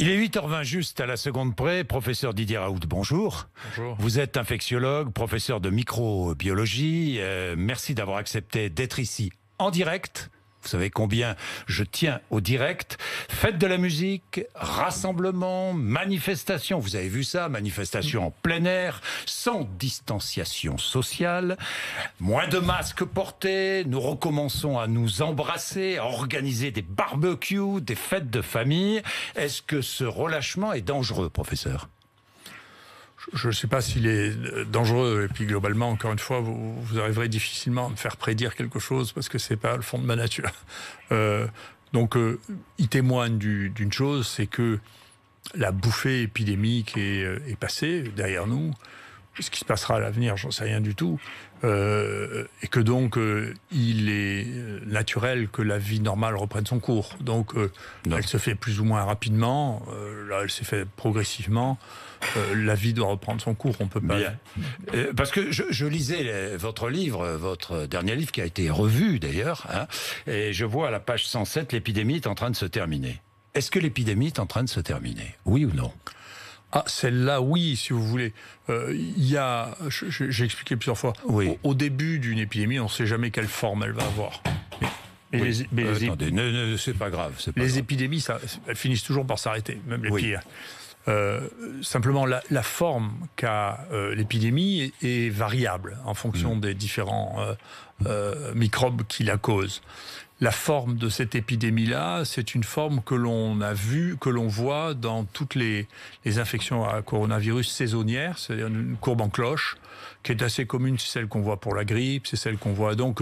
Il est 8h20 juste à la seconde près. Professeur Didier Raoult, bonjour. Bonjour. Vous êtes infectiologue, professeur de microbiologie. Merci d'avoir accepté d'être ici en direct. Vous savez combien je tiens au direct. Fête de la musique, rassemblement, manifestation. Vous avez vu ça, manifestation en plein air, sans distanciation sociale, moins de masques portés. Nous recommençons à nous embrasser, à organiser des barbecues, des fêtes de famille. Est-ce que ce relâchement est dangereux, professeur ? Je ne sais pas s'il est dangereux, et puis globalement, encore une fois, vous arriverez difficilement à me faire prédire quelque chose, parce que c'est pas le fond de ma nature. Donc, il témoigne d'une chose, c'est que la bouffée épidémique est passée derrière nous. Ce qui se passera à l'avenir, j'en sais rien du tout. Et que donc, il est naturel que la vie normale reprenne son cours. Donc, elle se fait plus ou moins rapidement. Là, elle s'est fait progressivement. La vie doit reprendre son cours, on peut pas... Bien. Parce que je lisais votre livre, votre dernier livre qui a été revu d'ailleurs, hein, et je vois à la page 107, l'épidémie est en train de se terminer. Est-ce que l'épidémie est en train de se terminer ? Oui ou non ? Ah, celle-là, oui, si vous voulez. J'ai expliqué plusieurs fois. Oui. Au début d'une épidémie, on ne sait jamais quelle forme elle va avoir. Attendez, c'est pas grave. Les épidémies, elles finissent toujours par s'arrêter, même les pires. Simplement, la forme qu'a l'épidémie est variable en fonction des différents microbes qui la causent. La forme de cette épidémie-là, c'est une forme que l'on a vue, que l'on voit dans toutes les infections à coronavirus saisonnières, c'est-à-dire une courbe en cloche, qui est assez commune, c'est celle qu'on voit pour la grippe, c'est celle qu'on voit... Donc,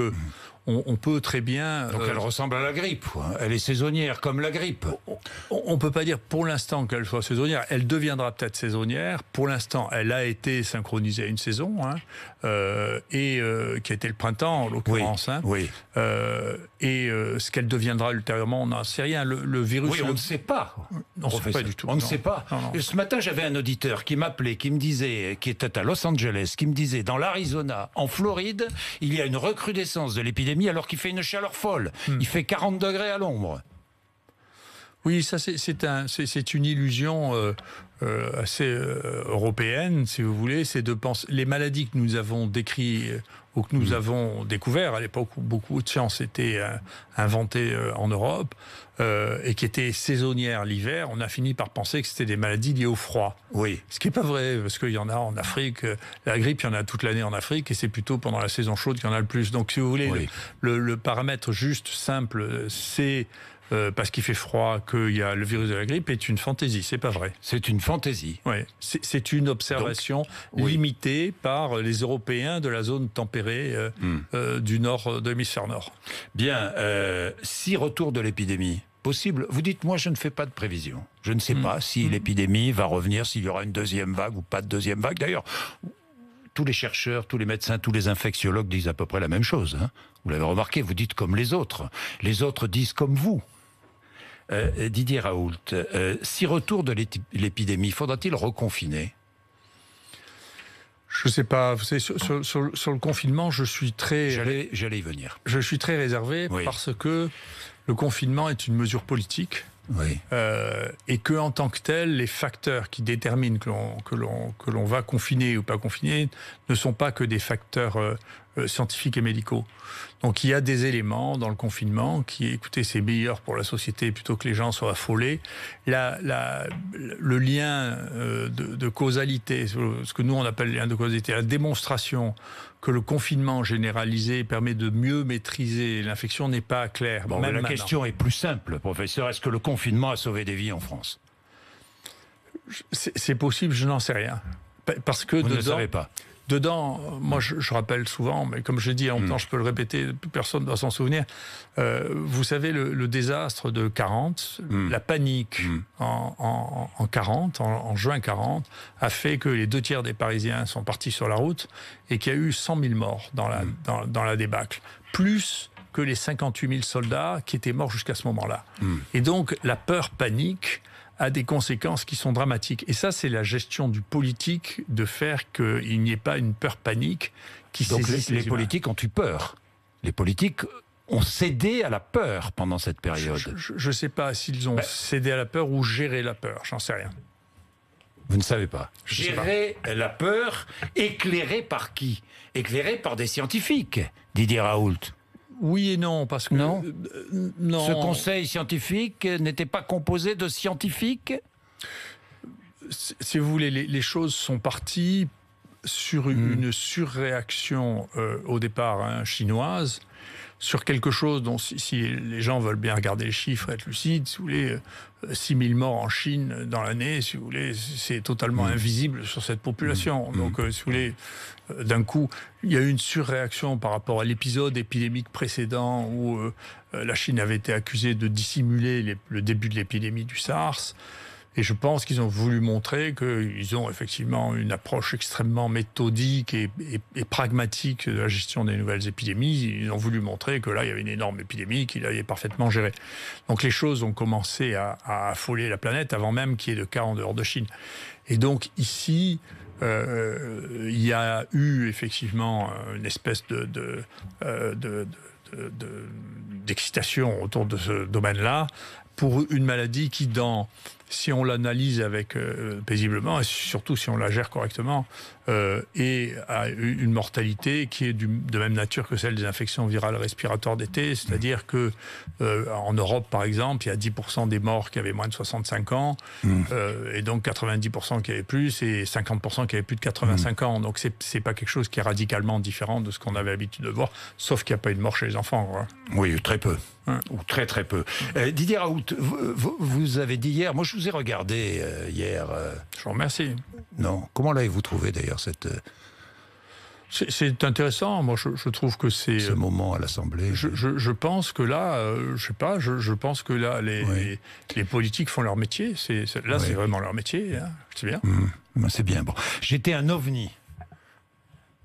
on peut très bien... Donc elle ressemble à la grippe, quoi. Elle est saisonnière, comme la grippe. On ne peut pas dire pour l'instant qu'elle soit saisonnière. Elle deviendra peut-être saisonnière. Pour l'instant, elle a été synchronisée à une saison, qui a été le printemps, en l'occurrence. Oui. Ce qu'elle deviendra ultérieurement, on n'en sait rien. Le virus... Oui, on ne sait pas. On ne sait pas du tout. On ne sait pas. Non. Ce matin, j'avais un auditeur qui m'appelait, qui me disait, qui était à Los Angeles, qui me disait, dans l'Arizona, en Floride, il y a une recrudescence de l'épidémie alors qu'il fait une chaleur folle. Il fait 40 degrés à l'ombre. Oui, ça c'est une illusion assez européenne, si vous voulez. C'est de penser les maladies que nous avons décrites ou que nous avons découvertes à l'époque où beaucoup de sciences étaient inventées en Europe et qui étaient saisonnières l'hiver. On a fini par penser que c'était des maladies liées au froid. Oui. Ce qui n'est pas vrai, parce qu'il y en a en Afrique. La grippe, il y en a toute l'année en Afrique, et c'est plutôt pendant la saison chaude qu'il y en a le plus. Donc, si vous voulez, le paramètre juste, simple, c'est parce qu'il fait froid qu'il y a le virus de la grippe, est une fantaisie, c'est pas vrai. C'est une fantaisie. Oui, c'est une observation limitée par les Européens de la zone tempérée du nord, de l'hémisphère nord. Bien, si retour de l'épidémie possible, vous dites, moi je ne fais pas de prévision. Je ne sais pas si l'épidémie va revenir, s'il y aura une deuxième vague ou pas de deuxième vague. D'ailleurs, tous les chercheurs, tous les médecins, tous les infectiologues disent à peu près la même chose. Hein. Vous l'avez remarqué, vous dites comme les autres. Les autres disent comme vous. Didier Raoult, si retour de l'épidémie, faudra-t-il reconfiner ? Je ne sais pas. Vous savez, sur le confinement, je suis très... J'allais y venir. Je suis très réservé parce que le confinement est une mesure politique. Oui. Et que en tant que tel, les facteurs qui déterminent que l'on va confiner ou pas confiner ne sont pas que des facteurs scientifiques et médicaux. Donc il y a des éléments dans le confinement qui, écoutez, c'est meilleur pour la société plutôt que les gens soient affolés. Le lien de causalité, ce que nous on appelle le lien de causalité, la démonstration que le confinement généralisé permet de mieux maîtriser l'infection n'est pas claire. Bon, la question est plus simple, professeur. Est-ce que le confinement a sauvé des vies en France ? C'est possible, je n'en sais rien. Parce que vous ne savez pas. Dedans, moi je rappelle souvent, mais comme je dis longtemps, je peux le répéter, personne ne doit s'en souvenir. Vous savez, le désastre de 40, la panique en 40, en juin 40, a fait que les 2 tiers des Parisiens sont partis sur la route et qu'il y a eu 100 000 morts dans la débâcle. Plus que les 58 000 soldats qui étaient morts jusqu'à ce moment-là. Et donc, la peur panique a des conséquences qui sont dramatiques. Et ça, c'est la gestion du politique de faire qu'il n'y ait pas une peur panique qui saisisse les humains. politiques ont eu peur. Les politiques ont cédé à la peur pendant cette période. Je ne sais pas s'ils ont cédé à la peur ou géré la peur, j'en sais rien. Vous ne savez pas. Gérer la peur, éclairée par qui? Éclairée par des scientifiques, Didier Raoult. Oui et non, parce que... Non. Non. Ce conseil scientifique n'était pas composé de scientifiques? Si vous voulez, les choses sont parties sur une surréaction au départ chinoise, sur quelque chose dont, si les gens veulent bien regarder les chiffres, être lucides, si vous voulez, 6000 morts en Chine dans l'année, si vous voulez, c'est totalement invisible sur cette population. Donc, si vous voulez, d'un coup, il y a eu une surréaction par rapport à l'épisode épidémique précédent où la Chine avait été accusée de dissimuler le début de l'épidémie du SARS. Et je pense qu'ils ont voulu montrer qu'ils ont effectivement une approche extrêmement méthodique et pragmatique de la gestion des nouvelles épidémies. Ils ont voulu montrer que là, il y avait une énorme épidémie, qu'il avait parfaitement gérée. Donc les choses ont commencé à affoler la planète avant même qu'il y ait de cas en dehors de Chine. Et donc ici, il y a eu effectivement une espèce d'excitation autour de ce domaine-là pour une maladie qui, si on l'analyse paisiblement, et surtout si on la gère correctement, et a une mortalité qui est de même nature que celle des infections virales respiratoires d'été, c'est-à-dire que en Europe, par exemple, il y a 10% des morts qui avaient moins de 65 ans, et donc 90% qui avaient plus, et 50% qui avaient plus de 85 ans. Donc c'est pas quelque chose qui est radicalement différent de ce qu'on avait l'habitude de voir, sauf qu'il n'y a pas eu de mort chez les enfants, quoi. Oui, très peu. Ou très très peu. Didier Raoult, vous avez dit hier, moi je vous ai regardé hier. Je vous remercie. Non, comment l'avez-vous trouvé d'ailleurs cette... C'est intéressant, moi je trouve que c'est... Ce moment à l'Assemblée. Je pense que là, je sais pas, je pense que là, les politiques font leur métier, c'est vraiment leur métier, hein, c'est bien. C'est bien, bon. J'étais un ovni,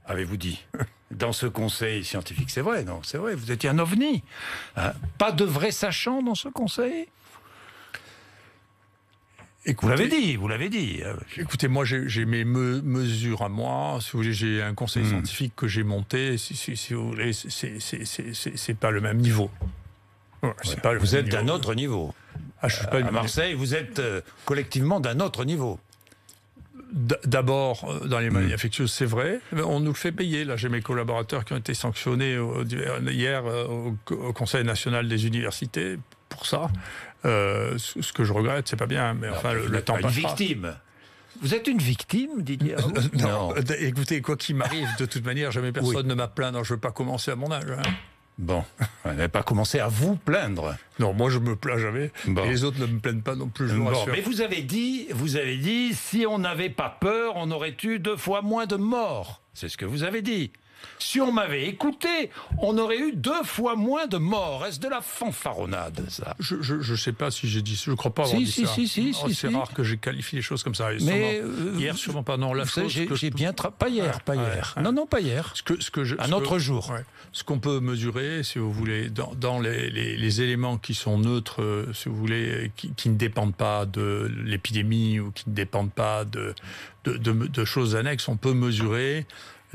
avez-vous dit dans ce conseil scientifique. C'est vrai, non? C'est vrai, vous étiez un ovni. Hein? Pas de vrais sachants dans ce conseil? Écoutez, vous l'avez dit. Écoutez, moi j'ai mes mesures à moi. Si vous voulez, j'ai un conseil scientifique que j'ai monté. Si vous voulez, c'est pas le même niveau. Ouais, vous êtes d'un autre niveau. Je suis pas à Marseille, vous êtes collectivement d'un autre niveau. D'abord, dans les maladies infectieuses, c'est vrai. On nous le fait payer. Là, j'ai mes collaborateurs qui ont été sanctionnés hier au Conseil national des universités pour ça. Ce que je regrette, c'est pas bien, mais enfin, le temps passera. Une victime. Vous êtes une victime, Didier? Non. Écoutez, quoi qu'il m'arrive, de toute manière, jamais personne ne m'a plaint. Je ne veux pas commencer à mon âge. Hein. Bon, vous n'avez pas commencé à vous plaindre. Non, moi je me plains jamais. Bon. Et les autres ne me plaignent pas non plus, je vous rassure. Mais vous avez dit, si on n'avait pas peur, on aurait eu 2 fois moins de morts. C'est ce que vous avez dit. Si on m'avait écouté, on aurait eu 2 fois moins de morts. Est-ce de la fanfaronnade, ça? Je sais pas si j'ai dit ça. Je crois pas avoir dit ça. C'est rare que j'ai qualifié les choses comme ça. Mais hier, sûrement pas. Non, la chose. J'ai bien pas hier. Non, pas hier. Un autre jour. Ouais. Ce qu'on peut mesurer, si vous voulez, dans les éléments qui sont neutres, si vous voulez, qui ne dépendent pas de l'épidémie ou qui ne dépendent pas de choses annexes, on peut mesurer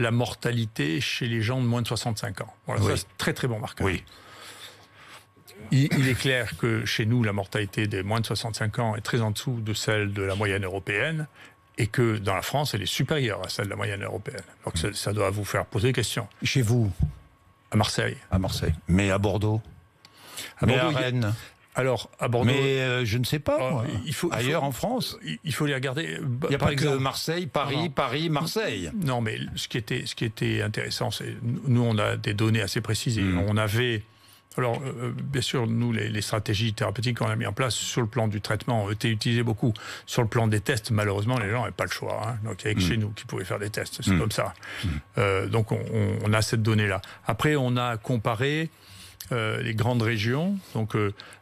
la mortalité chez les gens de moins de 65 ans. Voilà, ça, c'est très très bon marqueur. Oui. Il est clair que chez nous, la mortalité des moins de 65 ans est très en dessous de celle de la moyenne européenne et que dans la France, elle est supérieure à celle de la moyenne européenne. Donc ça doit vous faire poser des questions. Chez vous? À Marseille. À Marseille. Mais à Bordeaux? À Rennes? Alors, à Bordeaux... Mais je ne sais pas, ailleurs en France. Il faut les regarder. Il n'y a pas que Marseille, Paris, Paris, Marseille. Non, mais ce qui était intéressant, c'est nous, on a des données assez précises. Et on avait... Alors, bien sûr, nous, les stratégies thérapeutiques qu'on a mis en place sur le plan du traitement ont été utilisées beaucoup. Sur le plan des tests, malheureusement, les gens n'avaient pas le choix. Hein. Donc, il n'y avait que chez nous qui pouvaient faire des tests. C'est comme ça. Donc, on a cette donnée-là. Après, on a comparé les grandes régions. Donc,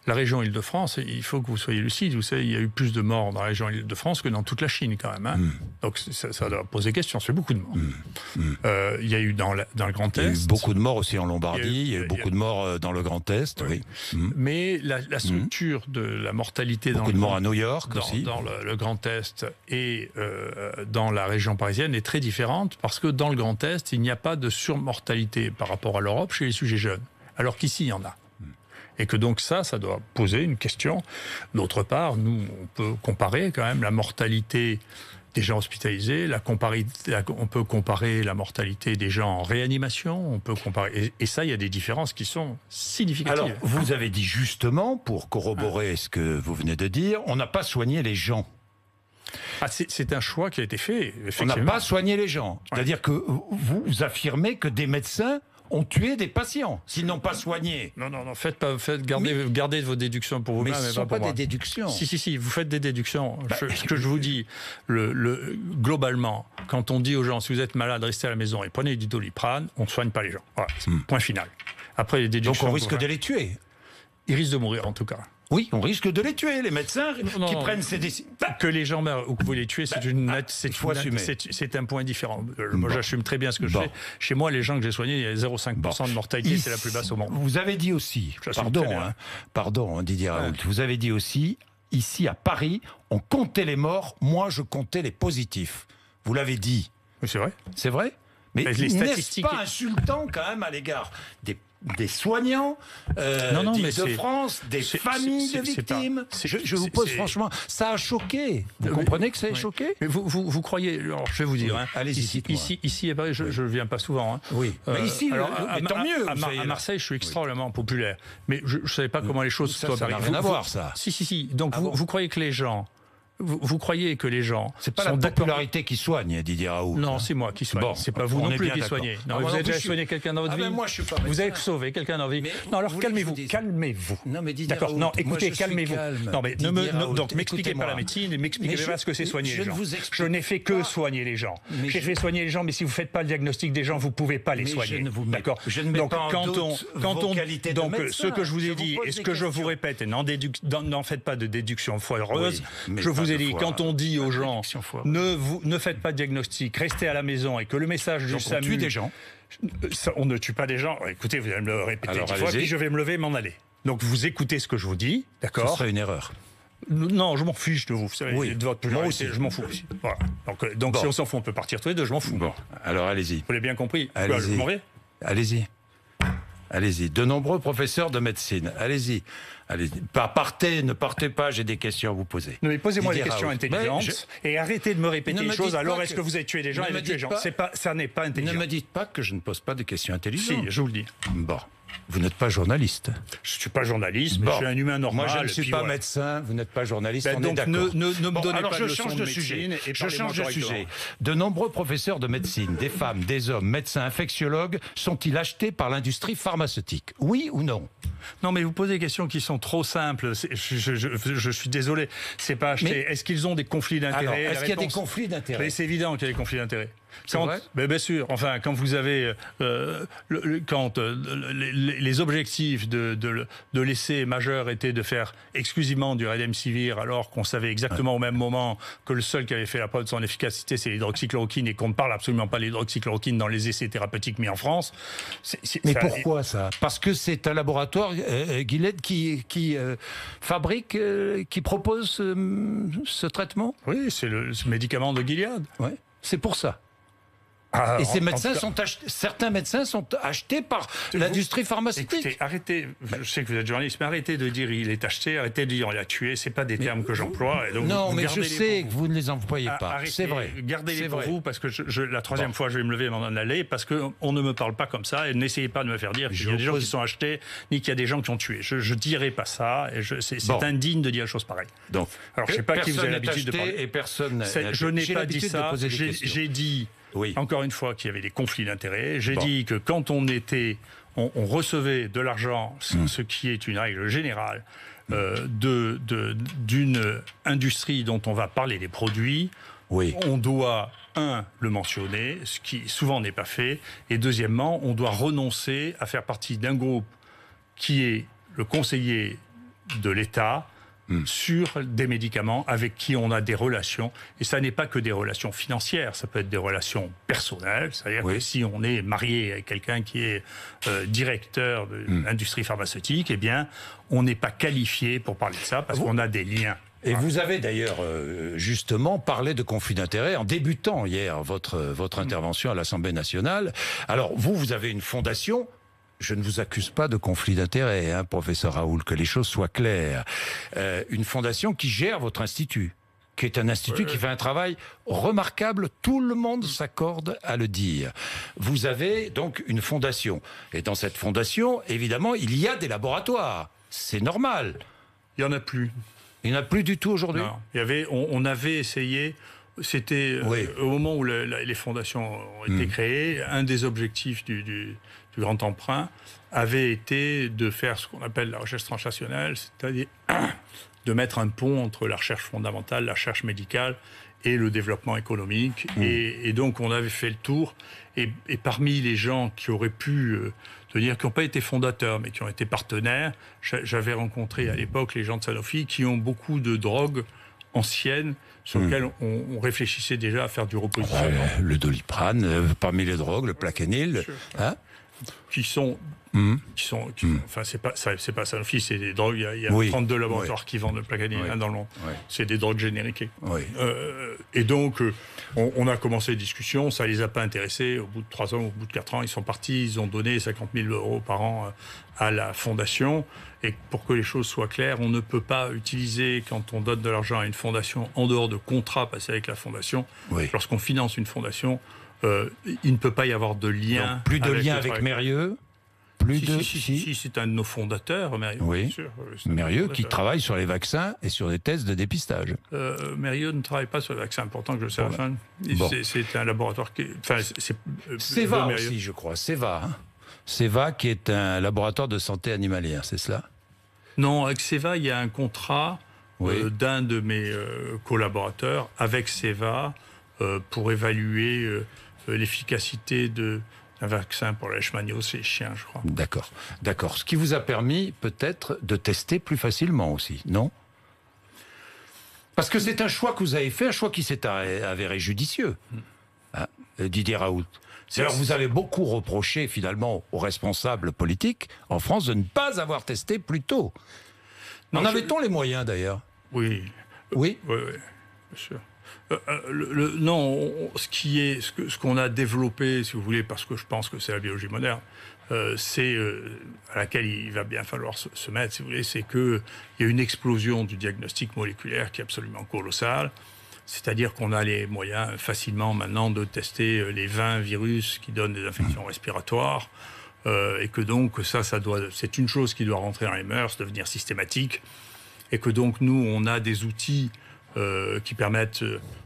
la région Île-de-France, il faut que vous soyez lucide. Vous savez, il y a eu plus de morts dans la région Île-de-France que dans toute la Chine, quand même. Hein. Donc, ça doit poser question. C'est beaucoup de morts. Il y a eu dans le Grand Est... Il y a eu beaucoup de morts aussi en Lombardie. Il y a eu beaucoup de morts dans le Grand Est, oui. Mais la structure de la mortalité... Beaucoup de morts à New York aussi. Dans le Grand Est et dans la région parisienne est très différente parce que dans le Grand Est, il n'y a pas de surmortalité par rapport à l'Europe chez les sujets jeunes. alors qu'ici, il y en a. Et que donc ça doit poser une question. D'autre part, nous, on peut comparer quand même la mortalité des gens hospitalisés, on peut comparer la mortalité des gens en réanimation, on peut comparer... Et ça, il y a des différences qui sont significatives. Alors, vous avez dit justement, pour corroborer ce que vous venez de dire, on n'a pas soigné les gens. Ah, c'est un choix qui a été fait, effectivement. On n'a pas soigné les gens. C'est-à-dire que vous affirmez que des médecins ont tué des patients, s'ils n'ont pas soigné. Non, gardez vos déductions pour vous-même. Mais ce ne sont pas des déductions. Si, vous faites des déductions. Ce que je vous dis, globalement, quand on dit aux gens, si vous êtes malade, restez à la maison et prenez du Doliprane, on ne soigne pas les gens. Voilà, point final. Après, les déductions... Donc on risque de les tuer. Ils risquent de mourir, en tout cas. Oui, on risque de les tuer, les médecins qui prennent ces décisions. Que les gens meurent ou que vous les tuez, c'est un point différent. Moi, j'assume très bien ce que je fais. Chez moi, les gens que j'ai soignés, il y a 0,5% de mortalité, c'est la plus basse au monde. Vous avez dit aussi, pardon Didier Raoult, vous avez dit aussi, ici à Paris, on comptait les morts, moi je comptais les positifs. Vous l'avez dit. Oui, c'est vrai. C'est vrai ? Mais les statistiques... n'est-ce pas insultant quand même à l'égard des soignants de France, des familles de victimes. Je vous pose franchement, ça a choqué. Vous comprenez que ça a choqué ? Mais vous croyez, alors je vais vous dire, allez-y, ici à Paris, je ne viens pas souvent. Oui, mais ici, tant mieux. À Marseille, je suis extrêmement populaire. Mais je ne savais pas comment les choses soient. Ça n'a rien à voir, ça. Si. Donc vous croyez que les gens... Vous croyez que les gens... C'est pas la popularité qui soigne, Didier Raoult. Non, c'est moi qui soigne. Bon, c'est pas vous non plus qui soignez. Non, vous avez déjà soigné quelqu'un dans votre vie. Moi, je suis pas vous avez sauvé quelqu'un dans votre vie. Non, alors calmez-vous. Non, mais Didier D'accord. Raoult, non, écoutez, calmez-vous. Non, mais donc m'expliquez pas la médecine et m'expliquez pas ce que c'est soigner les gens. Je n'ai fait que soigner les gens. J'ai fait soigner les gens, mais si vous faites pas le diagnostic des gens, vous pouvez pas les soigner. D'accord. Je ne mets pas en doute vos qualités de médecin. Donc, ce que je vous ai dit et ce que je vous répète, et n'en faites pas de déduction foireuse. Je vous ai dit, quand on dit aux gens ne faites pas de diagnostic, restez à la maison et que le message du SAMU... On tue des gens. On ne tue pas des gens. Écoutez, vous allez me le répéter 10 fois, puis je vais me lever et m'en aller. Donc vous écoutez ce que je vous dis, d'accord ? Ce serait une erreur. Non, je m'en fiche de vous. Vous savez, de votre moi aussi. Je m'en fous aussi. Voilà. Donc si on s'en fout, on peut partir tous les deux, je m'en fous. Bon, alors allez-y. Vous l'avez bien compris. Allez-y. Je m'en vais ? Allez-y. De nombreux professeurs de médecine. Allez-y. Ne partez pas, j'ai des questions à vous poser. Non, mais posez-moi des questions intelligentes et arrêtez de me répéter les choses. Alors, est-ce que vous avez tué des gens et tué des gens ? Ça n'est pas intelligent. Ne me dites pas que je ne pose pas de questions intelligentes. Si, je vous le dis. Bon. Vous n'êtes pas journaliste. Je ne suis pas journaliste, mais je suis un humain normal. Moi, je ne suis pas médecin, vous n'êtes pas journaliste, on est d'accord. Ne me donnez pas de leçons de sujet. Je change de sujet. De nombreux professeurs de médecine, des femmes, des hommes, médecins, infectiologues, sont-ils achetés par l'industrie pharmaceutique ? Oui ou non ? Non, mais vous posez des questions qui sont trop simples. Je suis désolé. C'est pas acheté. Est-ce qu'ils ont des conflits d'intérêts ? Est-ce qu'il y a des conflits d'intérêts ? C'est évident qu'il y a des conflits d'intérêts. Mais bien sûr. Enfin, quand vous avez les objectifs de l'essai majeur étaient de faire exclusivement du Remdesivir, alors qu'on savait exactement au même moment que le seul qui avait fait la preuve de son efficacité, c'est l'hydroxychloroquine, et qu'on ne parle absolument pas de l'hydroxychloroquine dans les essais thérapeutiques mis en France. Pourquoi ça ? Parce que c'est un laboratoire, Gilead, qui fabrique, qui propose ce traitement ? Oui, c'est le médicament de Gilead. Ouais. C'est pour ça. Et ces médecins certains médecins sont achetés par l'industrie pharmaceutique. Écoutez, arrêtez, je sais que vous êtes journaliste, mais arrêtez de dire il est acheté, arrêtez de dire il a tué, c'est pas des termes que j'emploie. Non, mais je sais que vous ne les employez pas, c'est vrai. Gardez-les pour vous, parce que la troisième fois je vais me lever et m'en aller, parce qu'on ne me parle pas comme ça, et n'essayez pas de me faire dire qu'il y a des gens qui sont achetés, ni qu'il y a des gens qui ont tué. Je dirai pas ça, et c'est indigne de dire des choses pareilles. Donc, alors je sais pas qui vous avez l'habitude de parler. Et personne je n'ai pas dit ça, j'ai dit... Oui. Encore une fois, qu'il y avait des conflits d'intérêts. J'ai dit que quand on recevait de l'argent, ce qui est une règle générale, d'une industrie dont on va parler des produits, on doit, le mentionner, ce qui souvent n'est pas fait, et deuxièmement, on doit renoncer à faire partie d'un groupe qui est le conseiller de l'État, sur des médicaments avec qui on a des relations. Et ça n'est pas que des relations financières, ça peut être des relations personnelles. C'est-à-dire que si on est marié avec quelqu'un qui est directeur de l'industrie pharmaceutique, eh bien, on n'est pas qualifié pour parler de ça parce qu'on a des liens. Et vous avez d'ailleurs justement parlé de conflit d'intérêts en débutant hier votre intervention à l'Assemblée nationale. Alors vous avez une fondation je ne vous accuse pas de conflit d'intérêts, hein, professeur Raoult, que les choses soient claires. Une fondation qui gère votre institut, qui est un institut qui fait un travail remarquable, tout le monde s'accorde à le dire. Vous avez donc une fondation. Et dans cette fondation, évidemment, il y a des laboratoires. C'est normal. Il n'y en a plus. Il n'y en a plus du tout aujourd'hui? Non. On avait essayé, c'était au moment où les fondations ont été créées, un des objectifs du Grand Emprunt avait été de faire ce qu'on appelle la recherche translationnelle, c'est-à-dire de mettre un pont entre la recherche fondamentale, la recherche médicale et le développement économique. Et donc, on avait fait le tour. Et parmi les gens qui auraient pu, qui n'ont pas été fondateurs, mais qui ont été partenaires, j'avais rencontré à l'époque les gens de Sanofi qui ont beaucoup de drogues anciennes sur lesquelles on réfléchissait déjà à faire du repositionnement. Le Doliprane, parmi les drogues, le Plaquenil, hein, qui sont enfin, c'est pas Sanofi, c'est des drogues. Il y a 32 laboratoires qui vendent le Plaquenil dans le monde. C'est des drogues génériques. Et donc, on a commencé les discussions, ça les a pas intéressés. Au bout de 3 ans, au bout de 4 ans, ils sont partis, ils ont donné 50 000 € par an à la fondation. Et pour que les choses soient claires, on ne peut pas utiliser, quand on donne de l'argent à une fondation, en dehors de contrats passés avec la fondation, lorsqu'on finance une fondation, il ne peut pas y avoir de lien. Donc, plus de lien avec Mérieux. Si, c'est un de nos fondateurs, Mérieux. Oui, bien sûr, Mérieux qui travaille sur les vaccins et sur des tests de dépistage. Mérieux ne travaille pas sur les vaccins, pourtant que je sais. C'est un laboratoire qui... Seva aussi, je crois. Seva. Hein. Seva qui est un laboratoire de santé animalière, c'est cela? Non, avec Seva, il y a un contrat d'un de mes collaborateurs avec Seva pour évaluer l'efficacité d'un vaccin pour la leishmaniose chez les chiens, je crois. D'accord. Ce qui vous a permis peut-être de tester plus facilement aussi, non? Parce que c'est un choix que vous avez fait, un choix qui s'est avéré judicieux, hein, Didier Raoult. Alors vous avez beaucoup reproché finalement aux responsables politiques en France de ne pas avoir testé plus tôt. En avait-on les moyens d'ailleurs? Oui, bien sûr. Ce qu'on a développé, si vous voulez, parce que je pense que c'est la biologie moderne, c'est à laquelle il va bien falloir se mettre, si vous voulez, c'est qu'il y a une explosion du diagnostic moléculaire qui est absolument colossale. C'est-à-dire qu'on a les moyens facilement maintenant de tester les 20 virus qui donnent des infections respiratoires, et que donc c'est une chose qui doit rentrer dans les mœurs, devenir systématique, et que donc nous, on a des outils qui permettent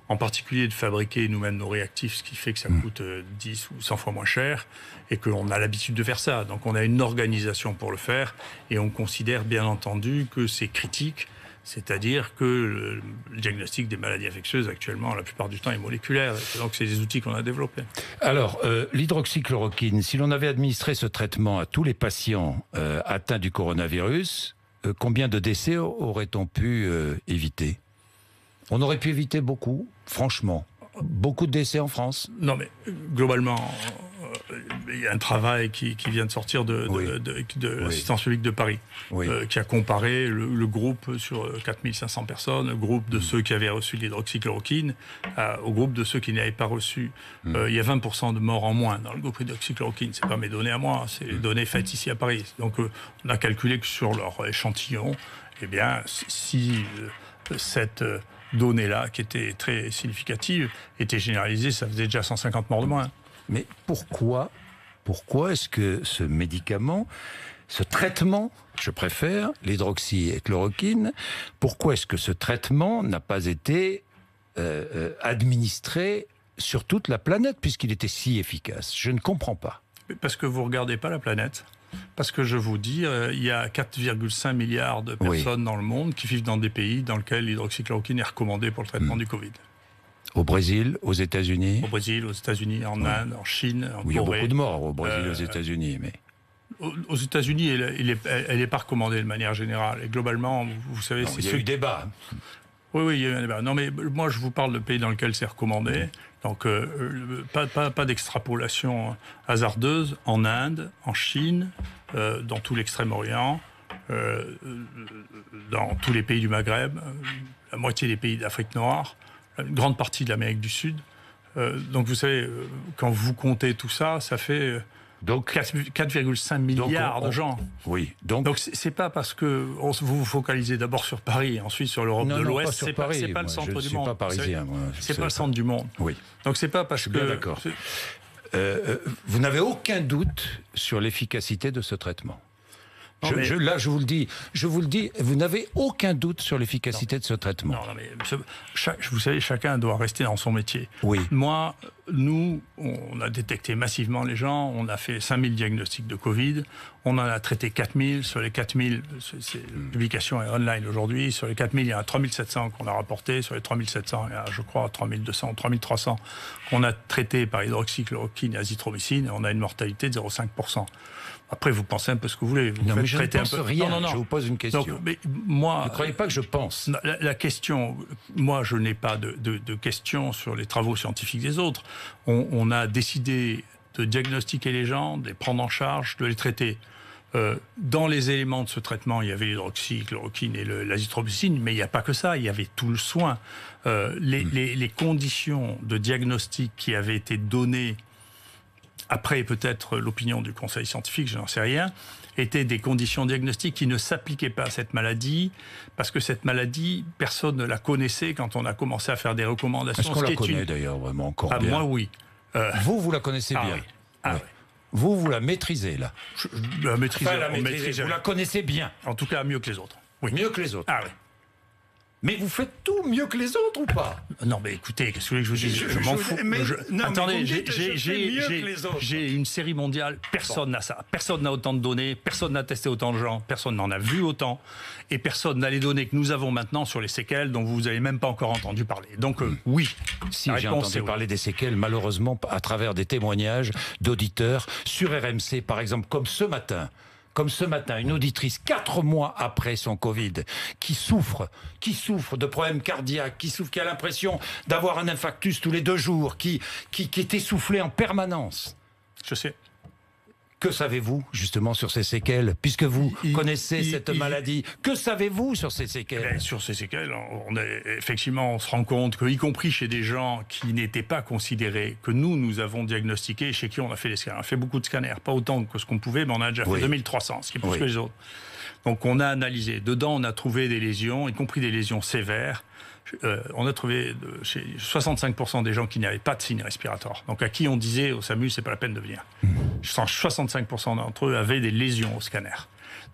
en particulier de fabriquer nous-mêmes nos réactifs, ce qui fait que ça coûte 10 ou 100 fois moins cher, et qu'on a l'habitude de faire ça. Donc on a une organisation pour le faire, et on considère bien entendu que c'est critique, c'est-à-dire que le diagnostic des maladies infectieuses actuellement, la plupart du temps, est moléculaire. Donc c'est des outils qu'on a développés. Alors, l'hydroxychloroquine, si l'on avait administré ce traitement à tous les patients atteints du coronavirus, combien de décès aurait-on pu éviter? On aurait pu éviter beaucoup, franchement. Beaucoup de décès en France. Non, mais globalement, il y a un travail qui vient de sortir de l'assistance publique de Paris, qui a comparé le groupe sur 4500 personnes, le groupe de ceux qui avaient reçu l'hydroxychloroquine, au groupe de ceux qui n'avaient pas reçu. Il y a 20% de morts en moins dans le groupe d'hydroxychloroquine. Ce n'est pas mes données à moi, c'est les données faites ici à Paris. Donc on a calculé que sur leur échantillon, eh bien, si cette donnée-là, qui était très significative, était généralisée, ça faisait déjà 150 morts de moins. Mais pourquoi est-ce que ce médicament, ce traitement, je préfère, l'hydroxychloroquine, pourquoi est-ce que ce traitement n'a pas été administré sur toute la planète, puisqu'il était si efficace? Je ne comprends pas. Parce que vous ne regardez pas la planète. Parce que je vous dis, il y a 4,5 milliards de personnes dans le monde qui vivent dans des pays dans lesquels l'hydroxychloroquine est recommandée pour le traitement du Covid. Au Brésil, aux États-Unis? Au Brésil, aux États-Unis, en Inde, en Chine, en Corée. Il y a beaucoup de morts au Brésil et aux États-Unis. Mais... Aux États-Unis, elle n'est pas recommandée de manière génale. Et globalement, vous savez... Il y a eu débat. Oui, il y a eu un débat. Non, mais moi, je vous parle de pays dans lesquels c'est recommandé. Donc, pas d'extrapolation hasardeuse. En Inde, en Chine, dans tout l'Extrême-Orient, dans tous les pays du Maghreb, la moitié des pays d'Afrique noire, une grande partie de l'Amérique du Sud. Donc, vous savez, quand vous comptez tout ça, ça fait Donc 4,5 milliards de gens. Oui. Donc c'est pas parce que vous vous focalisez d'abord sur Paris et ensuite sur l'Europe de l'Ouest, c'est pas le centre du monde. Je ne suis pas parisien. C'est pas le centre du monde. Oui. Donc c'est pas parce que. Bien d'accord. Vous n'avez aucun doute sur l'efficacité de ce traitement. Là, je vous le dis, vous n'avez aucun doute sur l'efficacité de ce traitement. Non, mais vous savez, chacun doit rester dans son métier. Oui. Nous, on a détecté massivement les gens, on a fait 5000 diagnostics de Covid, on en a traité 4000, sur les 4000, la publication est online aujourd'hui, sur les 4000, il y en a 3700 qu'on a rapportés, sur les 3700, il y a, je crois, 3200, 3300 qu'on a traités par hydroxychloroquine et azithromycine, et on a une mortalité de 0,5%. Après, vous pensez un peu ce que vous voulez. Non, mais je ne pense rien. Non. Je vous pose une question. Donc, mais moi, ne croyez pas que je pense. La question, moi, je n'ai pas de questions sur les travaux scientifiques des autres. On a décidé de diagnostiquer les gens, de les prendre en charge, de les traiter. Dans les éléments de ce traitement, il y avait l'hydroxychloroquine et l'azithromycine, mais il n'y a pas que ça, il y avait tout le soin. Les conditions de diagnostic qui avaient été données après peut-être l'opinion du conseil scientifique, je n'en sais rien, étaient des conditions diagnostiques qui ne s'appliquaient pas à cette maladie, parce que cette maladie, personne ne la connaissait quand on a commencé à faire des recommandations. Est-ce qu'on la connaît d'ailleurs vraiment encore bien? Moi, oui. Vous la connaissez bien. Oui. Oui. Vous la maîtrisez, là. Je la maîtrise. Vous la connaissez bien. En tout cas, mieux que les autres. Oui. Mieux que les autres. Ah oui. Mais vous faites tout mieux que les autres ou pas? Non, mais écoutez, qu'est-ce que vous voulez que je vous dise? Je m'en fous. Attendez, j'ai une série mondiale, personne n'a ça. Personne n'a autant de données, personne n'a testé autant de gens, personne n'en a vu autant, et personne n'a les données que nous avons maintenant sur les séquelles dont vous n'avez même pas encore entendu parler. Donc oui. Si j'ai entendu parler des séquelles, malheureusement, à travers des témoignages d'auditeurs sur RMC, par exemple, comme ce matin, une auditrice 4 mois après son Covid, qui souffre de problèmes cardiaques, qui a l'impression d'avoir un infarctus tous les 2 jours, qui est essoufflée en permanence. Je sais. Que savez-vous justement sur ces séquelles, puisque vous connaissez cette maladie? Que savez-vous sur ces séquelles? Sur ces séquelles, effectivement, on se rend compte que, y compris chez des gens qui n'étaient pas considérés, que nous avons diagnostiqué, chez qui on a fait des scanners. On a fait beaucoup de scanners, pas autant que ce qu'on pouvait, mais on a déjà fait 2300, ce qui est plus que les autres. Donc on a analysé. Dedans, on a trouvé des lésions, y compris des lésions sévères. On a trouvé chez 65% des gens qui n'avaient pas de signes respiratoires. Donc à qui on disait au SAMU, c'est pas la peine de venir. 65% d'entre eux avaient des lésions au scanner.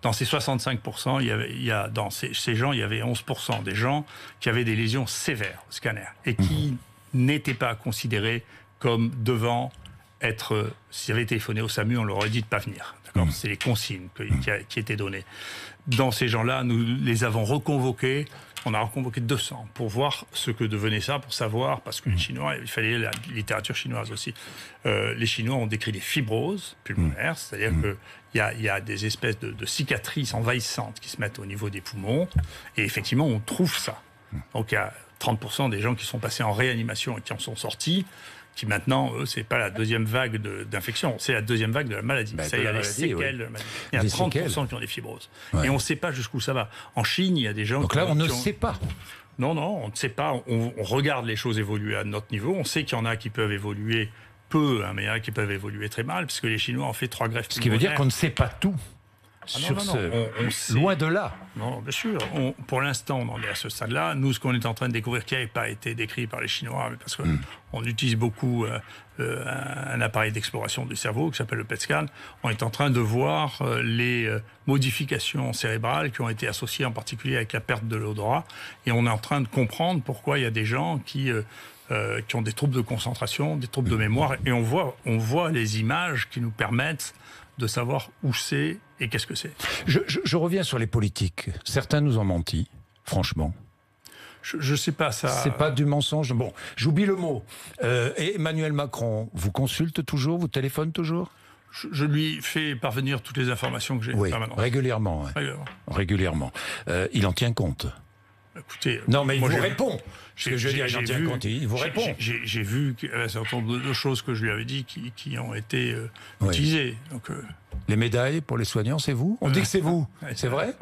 Dans ces 65%, dans ces gens, il y avait 11% des gens qui avaient des lésions sévères au scanner et qui n'étaient pas considérés comme devant être... S'ils avaient téléphoné au SAMU, on leur aurait dit de ne pas venir. C'est les consignes qui étaient données. Dans ces gens-là, nous les avons reconvoqués. On a reconvoqué 200 pour voir ce que devenait ça, pour savoir, parce que les Chinois, il fallait la littérature chinoise aussi. Les Chinois ont décrit des fibroses pulmonaires, c'est-à-dire qu'il y a des espèces de cicatrices envahissantes qui se mettent au niveau des poumons, et effectivement, on trouve ça. Donc il y a 30% des gens qui sont passés en réanimation et qui en sont sortis, qui maintenant, eux, c'est pas la deuxième vague d'infection, c'est la deuxième vague de la maladie. Il y a les séquelles de la maladie. Il y a 30% qui ont des fibroses. Ouais. Et on ne sait pas jusqu'où ça va. En Chine, il y a des gens... Donc là, on ne sait pas. Non, on ne sait pas. On regarde les choses évoluer à notre niveau. On sait qu'il y en a qui peuvent évoluer peu, mais il y en a qui peuvent évoluer très mal, puisque les Chinois ont fait 3 greffes pulmonaires. Ce qui veut dire qu'on ne sait pas tout. Loin de là. Non, bien sûr. Pour l'instant, on en est à ce stade-là. Nous, ce qu'on est en train de découvrir, qui n'avait pas été décrit par les Chinois, parce qu'on utilise beaucoup un appareil d'exploration du cerveau qui s'appelle le PET scan, on est en train de voir les modifications cérébrales qui ont été associées en particulier avec la perte de l'odorat. Et on est en train de comprendre pourquoi il y a des gens qui ont des troubles de concentration, des troubles de mémoire. Et on voit les images qui nous permettent de savoir où c'est et qu'est-ce que c'est. Je reviens sur les politiques. Certains nous ont menti, franchement. Je sais pas ça. C'est pas du mensonge. Bon, j'oublie le mot. Et Emmanuel Macron vous consulte toujours, vous téléphone toujours? Je lui fais parvenir toutes les informations que j'ai. Oui, régulièrement. Régulièrement. Il en tient compte. Écoutez, Non, mais il moi, vous j'ai- répond. Ce que je veux dire, j'en tiens compte, il vous répond. J'ai vu un certain nombre de choses que je lui avais dit qui ont été Oui. utilisées. Donc, Les médailles pour les soignants, c'est vous? On dit que c'est vous. C'est vrai?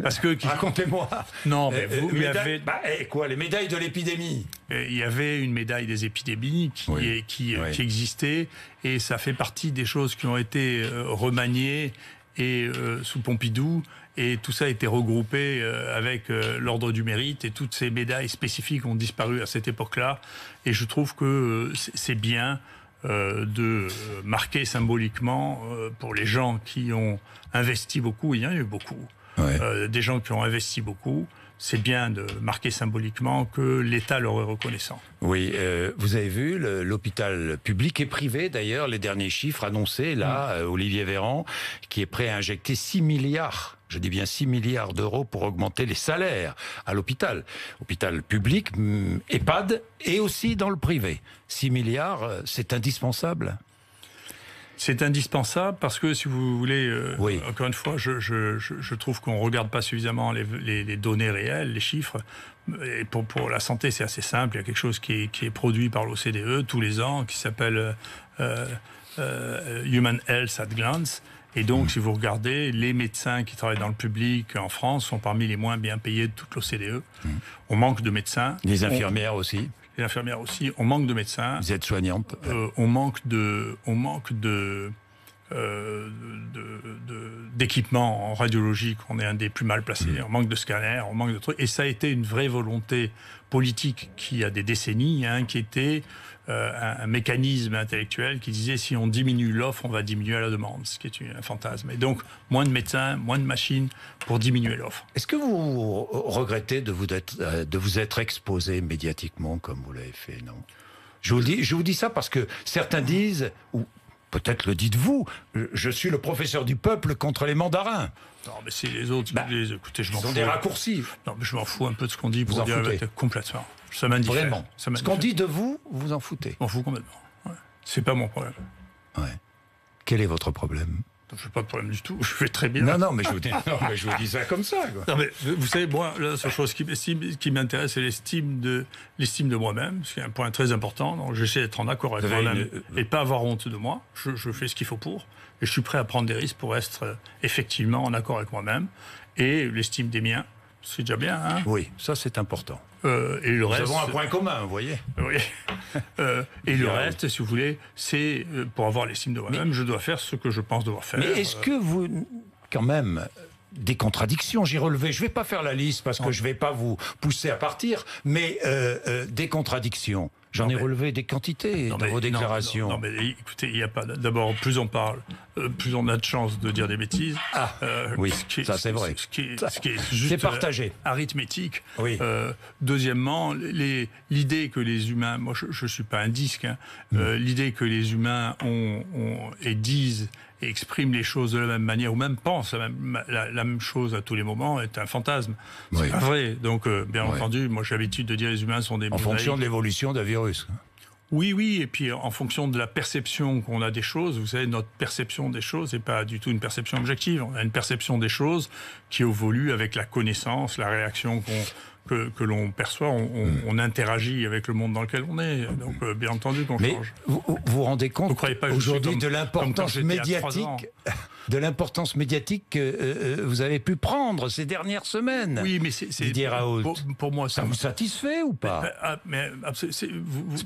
parce que Racontez-moi. non, mais vous, il y Médailles- avait bah, quoi, les médailles de l'épidémie? il y avait une médaille des épidémies Oui. qui Oui. existait, et ça fait partie des choses qui ont été remaniées et sous Pompidou. Et tout ça a été regroupé avec l'ordre du mérite, et toutes ces médailles spécifiques ont disparu à cette époque-là. Et je trouve que c'est bien de marquer symboliquement pour les gens qui ont investi beaucoup, il y en a eu beaucoup, Ouais. des gens qui ont investi beaucoup, c'est bien de marquer symboliquement que l'État leur est reconnaissant. Oui, vous avez vu l'hôpital public et privé, d'ailleurs, les derniers chiffres annoncés, là, Olivier Véran, qui est prêt à injecter 6 milliards, je dis bien 6 milliards d'euros pour augmenter les salaires à l'hôpital. Hôpital public, EHPAD et aussi dans le privé. 6 milliards, c'est indispensable. C'est indispensable parce que, si vous voulez, Oui. encore une fois, je trouve qu'on ne regarde pas suffisamment les données réelles, les chiffres. Et pour la santé, c'est assez simple. Il y a quelque chose qui est produit par l'OCDE tous les ans, qui s'appelle Human Health at Glance. Et donc, si vous regardez, les médecins qui travaillent dans le public en France sont parmi les moins bien payés de toute l'OCDE. On manque de médecins. Les infirmières aussi, Les infirmières aussi. On manque de médecins. les aides-soignantes. On manque d'équipements en radiologie, qu'on est un des plus mal placés. On manque de scanners, on manque de trucs. Et ça a été une vraie volonté politique qui a des décennies, qui était un mécanisme intellectuel qui disait si on diminue l'offre, on va diminuer la demande, ce qui est un fantasme. Et donc, moins de médecins, moins de machines pour diminuer l'offre. Est-ce que vous regrettez de vous être exposé médiatiquement comme vous l'avez fait, non? Je vous dis ça parce que certains disent, ou peut-être le dites-vous, je suis le professeur du peuple contre les mandarins. Non, mais c'est les autres. Écoutez, je m'en Ils ont fous. des raccourcis. Non, mais je m'en fous un peu de ce qu'on dit Vous pour en dire la foutez. vérité. Complètement. Ça m'indiffère. Vraiment. Ça Ce m'indiffère. qu'on dit de vous, vous en foutez. Je m'en fous complètement. Ouais. C'est pas mon problème. Ouais. Quel est votre problème? Je n'ai pas de problème du tout. Je vais très bien. Non, mais je vous dis ça comme ça, quoi. Non, mais vous savez, moi, la seule chose qui m'intéresse, c'est l'estime de moi-même. C'est un point très important. Donc, j'essaie d'être en accord avec Vous avez moi-même et pas avoir honte de moi. Je fais ce qu'il faut pour. Et je suis prêt à prendre des risques pour être effectivement en accord avec moi-même. Et l'estime des miens, c'est déjà bien. Oui, ça c'est important. Et le Nous reste. avons un point commun, vous voyez. Oui. Et le reste, si vous voulez, c'est pour avoir l'estime de moi-même, je dois faire ce que je pense devoir faire. Mais est-ce que vous, quand même, des contradictions, j'ai relevé, je ne vais pas faire la liste parce que je ne vais pas vous pousser à partir, mais des contradictions. J'en ai relevé des quantités dans vos déclarations. Non, mais écoutez, il n'y a pas. D'abord, plus on parle, plus on a de chances de dire des bêtises. Ah, oui, ça c'est vrai. Ce qui est juste C'est partagé. Arithmétique. Oui. Deuxièmement, l'idée que les humains, moi je ne suis pas un disque, l'idée que les humains ont et disent et expriment les choses de la même manière, ou même pensent la même chose à tous les moments, est un fantasme. C'est pas vrai. Donc, bien entendu, moi j'ai l'habitude de dire les humains sont des En fonction de l'évolution d'un virus. Oui, et puis en fonction de la perception qu'on a des choses, vous savez, notre perception des choses n'est pas du tout une perception objective. On a une perception des choses qui évolue avec la connaissance, la réaction que l'on perçoit. On interagit avec le monde dans lequel on est. Donc, bien entendu qu'on Mais change. vous vous rendez Vous compte croyez pas que je suis aujourd'hui comme- de comme quand l'importance j'étais à 3 ans. médiatique que vous avez pu prendre ces dernières semaines. Oui, mais c'est Didier Raoult. pour moi, Ça vous satisfait ou pas?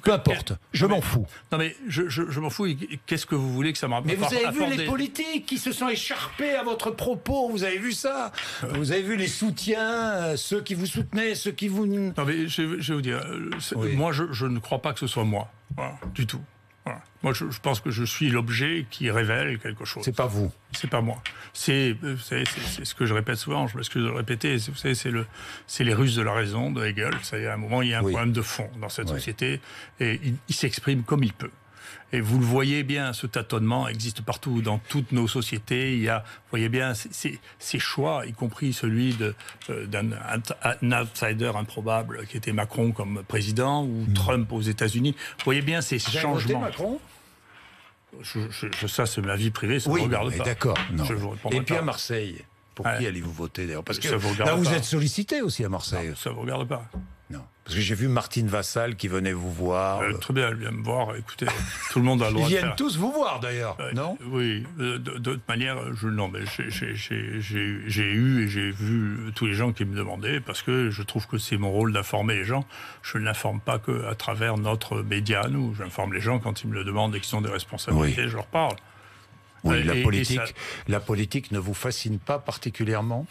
Peu importe, je m'en fous. Non, mais je m'en fous. Et qu'est-ce que vous voulez que ça m'apporte? Mais vous avez vu les politiques qui se sont écharpés à votre propos, vous avez vu ça? Vous avez vu les soutiens, ceux qui vous soutenaient, ceux qui vous... Non, mais je vais vous dire, Oui. moi, je ne crois pas que ce soit moi, voilà, du tout. Voilà. Moi, je pense que je suis l'objet qui révèle quelque chose. C'est pas vous. C'est pas moi. C'est ce que je répète souvent, je m'excuse de le répéter, vous savez, c'est les ruses de la raison de Hegel. C'est-à-dire, à un moment, il y a un problème de fond dans cette société, et il s'exprime comme il peut. Et vous le voyez bien, ce tâtonnement existe partout dans toutes nos sociétés. Il y a, vous voyez bien, ces choix, y compris celui d'un outsider improbable qui était Macron comme président, ou Trump aux États-Unis. Vous voyez bien ces Vous avez changements. voté Macron? Ça, c'est ma vie privée, ça ne me regarde pas. D'accord. non. Je vous répondrai Et puis pas. à Marseille, Pour Ouais. qui allez-vous voter d'ailleurs? Parce que Ça vous regarde là, vous pas. êtes sollicité aussi à Marseille. Non, ça vous regarde pas. Non. Parce que j'ai vu Martine Vassal qui venait vous voir. Très bien, elle vient me voir. Écoutez, tout le monde a le Ils droit de viennent faire. tous vous voir d'ailleurs, non? Oui, de toute manière, non, mais j'ai eu et j'ai vu tous les gens qui me demandaient, parce que je trouve que c'est mon rôle d'informer les gens. Je ne l'informe pas qu'à travers notre média à nous. J'informe les gens quand ils me le demandent et qu'ils ont des responsabilités, Oui. je leur parle. Oui, Et la politique ne vous fascine pas particulièrement?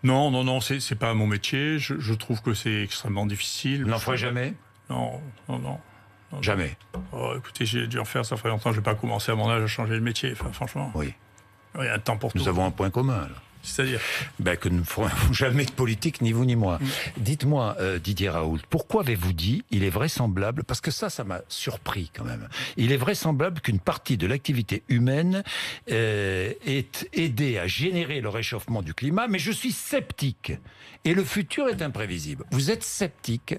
Non, c'est pas mon métier. Je trouve que c'est extrêmement difficile. Vous n'en ferez jamais? Non. Jamais. Oh, écoutez, j'ai dû en faire, ça fait longtemps. Je n'ai pas commencé à mon âge à changer de métier. Enfin, franchement, Oui. il y a un temps pour tout. Nous avons un point commun, là. C'est-à-dire, Que nous ne ferons jamais de politique, ni vous ni moi. Dites-moi, Didier Raoult, pourquoi avez-vous dit, il est vraisemblable, parce que ça m'a surpris quand même, il est vraisemblable qu'une partie de l'activité humaine ait aidé à générer le réchauffement du climat, mais je suis sceptique. Et le futur est imprévisible. Vous êtes sceptique?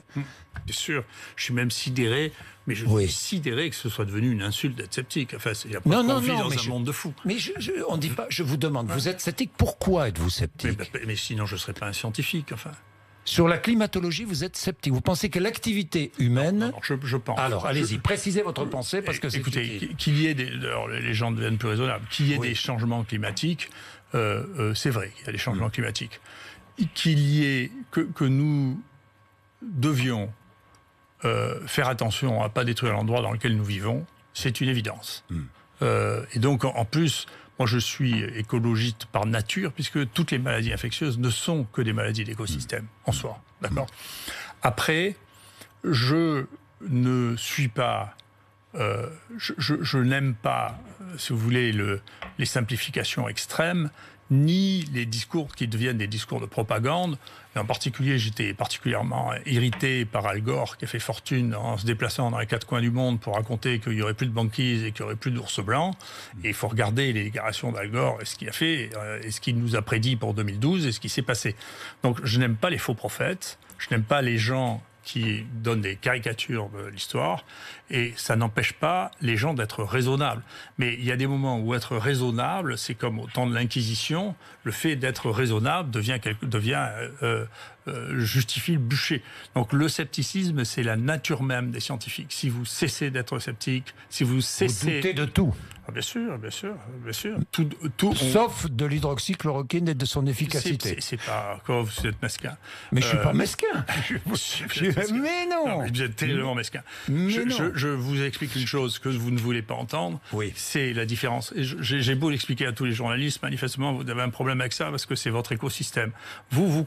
bien sûr, je suis même sidéré, mais je Oui. suis sidéré que ce soit devenu une insulte d'être sceptique. Enfin, il n'y a pas Non, de non, vit non, dans mais un monde de fous. Mais on dit pas, je vous demande, vous êtes sceptique, pourquoi êtes-vous sceptique? Mais sinon, je ne serais pas un scientifique, enfin. Sur la climatologie, vous êtes sceptique. Vous pensez que l'activité humaine... Non, je pense. Alors, allez-y, précisez votre pensée, parce que c'est Écoutez, utile. qu'il y ait alors, les gens deviennent plus raisonnables, qu'il y ait Oui. des changements climatiques, c'est vrai qu'il y a des changements climatiques. Qu'il y ait, que nous devions faire attention à ne pas détruire l'endroit dans lequel nous vivons, c'est une évidence. Et donc, en plus, moi je suis écologiste par nature, puisque toutes les maladies infectieuses ne sont que des maladies d'écosystème en soi. D'accord. Après, je ne suis pas... je n'aime pas, si vous voulez, les simplifications extrêmes, ni les discours qui deviennent des discours de propagande. Et en particulier, j'étais particulièrement irrité par Al Gore, qui a fait fortune en se déplaçant dans les quatre coins du monde pour raconter qu'il n'y aurait plus de banquise et qu'il n'y aurait plus d'ours blancs. Et il faut regarder les déclarations d'Al Gore et ce qu'il a fait, et ce qu'il nous a prédit pour 2012 et ce qui s'est passé. Donc je n'aime pas les faux prophètes, je n'aime pas les gens qui donnent des caricatures de l'histoire, et ça n'empêche pas les gens d'être raisonnables. Mais il y a des moments où être raisonnable, c'est comme au temps de l'Inquisition, le fait d'être raisonnable justifie le bûcher. Donc le scepticisme, c'est la nature même des scientifiques. Si vous cessez d'être sceptique, si vous Vous cessez... doutez de tout, Ah, bien sûr. sauf de l'hydroxychloroquine et de son efficacité. C'est pas... Quand vous êtes mesquin. Mais je suis pas mesquin. Mais non. Non, mais vous êtes terriblement mesquin. Mais non. Je vous explique une chose que vous ne voulez pas entendre. Oui. C'est la différence. Et j'ai beau l'expliquer à tous les journalistes, manifestement, vous avez un problème avec ça parce que c'est votre écosystème. Vous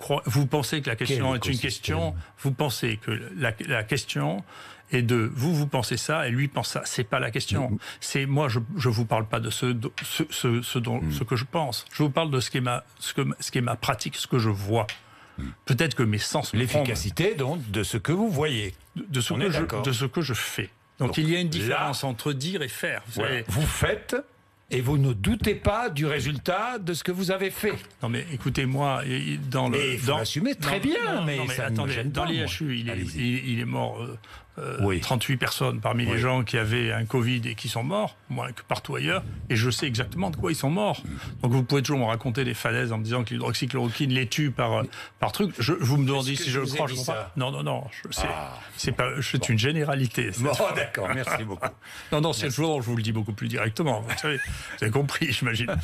pensez que la question Quel est une écosystème? question. Vous pensez que la question est de vous pensez ça et lui pense ça. C'est pas la question. C'est moi, je vous parle pas de ce que je pense. Je vous parle de ce qui est ma pratique, ce que je vois. Peut-être que mes sens me trompent. L'efficacité, donc, de ce que vous voyez. de ce On est d'accord. de ce que je fais. Donc il y a une différence entre dire et faire. Vous Voilà. savez. Vous faites et vous ne doutez pas du résultat de ce que vous avez fait. Non mais écoutez-moi, dans le... Mais il faut l'assumer très bien, mais ça ne me attendez, gêne dans pas, moi. l'IHU, Allez-y. il est mort Oui. 38 personnes parmi les Oui. gens qui avaient un Covid et qui sont morts, moins que partout ailleurs, et je sais exactement de quoi ils sont morts. Donc vous pouvez toujours me raconter des falaises en me disant que l'hydroxychloroquine les tue par truc. Vous me demandez Est-ce que si je le vous ai crois, dit je crois ça pas. Non, c'est une généralité. Bon, d'accord, merci beaucoup. Non, c'est toujours, je vous le dis beaucoup plus directement. Vous savez, vous avez compris, j'imagine.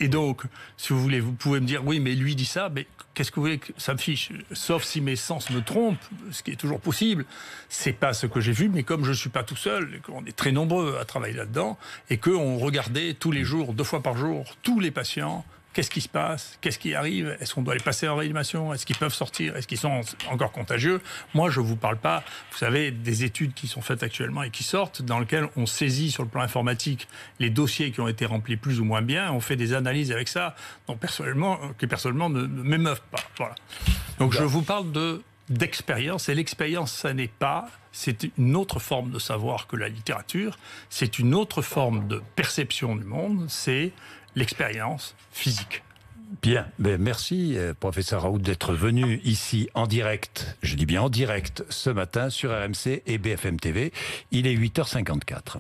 Et donc, si vous voulez, vous pouvez me dire, oui, mais lui dit ça, mais qu'est-ce que vous voulez que ça me fiche? Sauf si mes sens me trompent, ce qui est toujours possible. C'est pas ce que j'ai vu, mais comme je suis pas tout seul, et qu'on est très nombreux à travailler là-dedans, et qu'on regardait tous les jours, 2 fois par jour, tous les patients. Qu'est-ce qui se passe? Qu'est-ce qui arrive? Est-ce qu'on doit les passer en réanimation? Est-ce qu'ils peuvent sortir? Est-ce qu'ils sont encore contagieux? Moi, je ne vous parle pas, vous savez, des études qui sont faites actuellement et qui sortent, dans lesquelles on saisit sur le plan informatique les dossiers qui ont été remplis plus ou moins bien, on fait des analyses avec ça, qui personnellement ne m'émeuvent pas. Voilà. Donc je vous parle d'expérience, et l'expérience, ça n'est pas... C'est une autre forme de savoir que la littérature, c'est une autre forme de perception du monde, c'est l'expérience physique. Bien, merci professeur Raoult d'être venu ici en direct, je dis bien en direct, ce matin sur RMC et BFM TV. Il est 8h54.